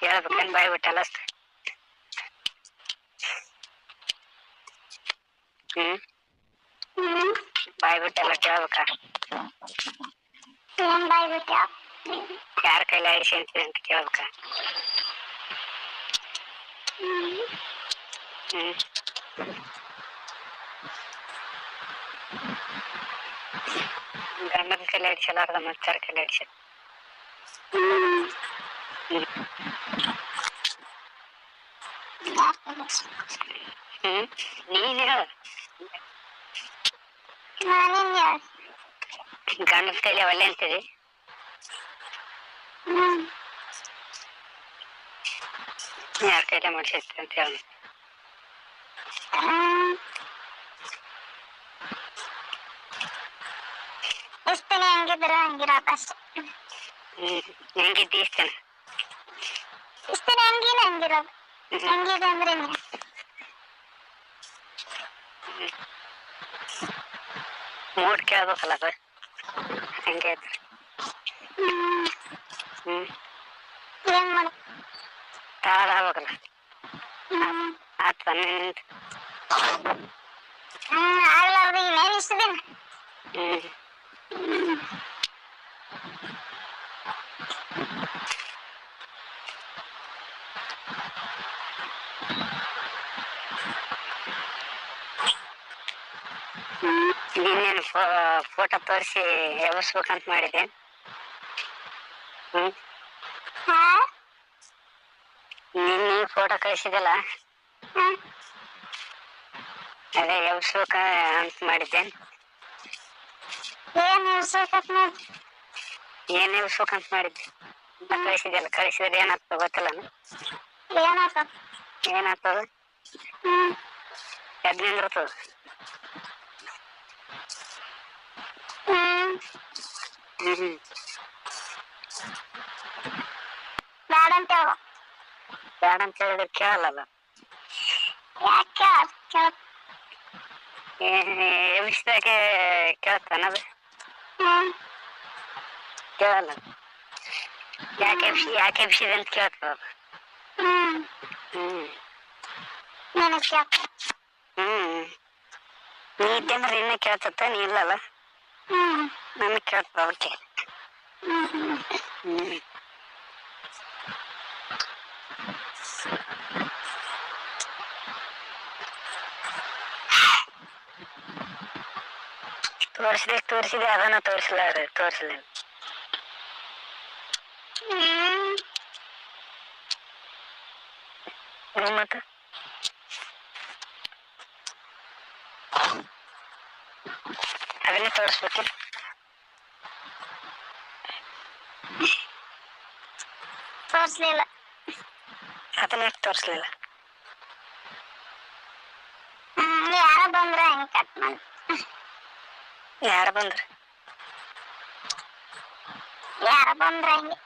ಹೇಳ್ಬೇಕೇನ್ ಬಾಯ್ ಬಿಟ್ಟಲ್ಲ ಬಾಯ್ ಬಿಟ್ಟೆಲ್ಲ ಕೇಳ್ಬೇಕ ಏನ್ ಬಾಯ್ ಬಿಟ್ಟ ಯಾರ ಕೈಲಿ ಆಡಿಸಿ ಅಂತ ಕೇಳ್ಬೇಕ ಗಂಡನ ಕೈಲಿ ಆಡಿಸಲಾರ್ದ ಮತ್ತಾರ ಕೈಲಿ ಆಡಿಸ ನೀನ್ ಹೇಳ ಗಂಡನ ಕೈಲಿ ಒಳ್ಳೆ ಅಂತೀವಿ ಯಾರ ಕೈಲಿ ಮಾಡ್ಸೈತಿ ಅಂತ ಹೇಳ ಇಷ್ಟನೇ ಹಂಗಿದ್ರು ಹಂಗಿರಪ್ಪ ಅಷ್ಟೆ ಹೆಂಗಿದ್ದಿ ಇಷ್ಟನ ಇಷ್ಟನೇ ಹಂಗಿನ ಹಂಗಿರೋದು ಹಂಗಿದೆ ಅಂದ್ರೆ ಮೂಡ್ ಕೇಳ್ಬೇಕಲ್ಲ ಅದು ಹಂಗೆ ಏನ್ ಮಾಡ ತಾಳಾಗಲ್ಲ ಆತ ನಿಂತ ಆಗ್ಲಾರ್ದು ಇನ್ನೇನ್ ಇಷ್ಟ ದಿನ ನಿನ್ನೇನು ಫೋಟೋ ತೋರಿಸಿ ಎಬ್ಬಿಸ್ಬೇಕಂತ ಮಾಡಿದೆ ನಿನ್ನೆ ಫೋಟೋ ಕಳಿಸಿದಲ್ಲ ಅದೇ ಎಬ್ಬಿಸ್ಬೇಕ ಅಂತ ಮಾಡಿದ್ದೆ ಏನ್ ಎಬ್ಬಿಸ್ಬೇಕಂತ ಮಾಡಿದ್ದೆ ಕಳಿಸಿದೆಲ್ಲ ಕಳಿಸಿದ್ರೆ ಏನಾಗ್ತದ ಗೊತ್ತಿಲ್ಲ ಏನಾಗ್ತದ ಎದ್ ನಿಂದಿರ್ತದ ಬೇಡ ಅಂತ ಹೇಳ ಬೇಡ ಅಂತ ಹೇಳಿದ್ರೆ ಕೇಳಲ್ಲ ಯಾಕೆ ಎಬ್ಬಿಸಿದಾಗೆ ಕೇಳ್ತಾನದು ಕೇಳಲ್ಲ ಯಾಕೆ ಎಬ್ಸಿದೆ ಅಂತ ಕೇಳ್ತದ ನೀ ಇದ್ದಂದ್ರೆ ಇನ್ನ ಕೇಳ್ತತ್ತ ನೀ ಇಲ್ಲಲ್ಲ ನನಗೆ ಕೇಳ್ತದ ಅದಕ್ಕೆ ತೋರಿಸಿದೆ ಅದನ್ನ ತೋರಿಸಲಿಲ್ಲ ಮತ್ತ ಅದನ್ನೇ ತೋರಿಸ್ಬೇಕಿಲ್ಲ ತೋರಿಸ್ಲಿಲ್ಲ ಅದನ್ನ ತೋರಿಸ್ಲಿಲ್ಲ ಯಾರ ಬಂದ್ರ ಹಂಗೆ ಕಟ್ ಮಾಡಿ ಯಾರ ಬಂದ್ರ ಹಂಗೆ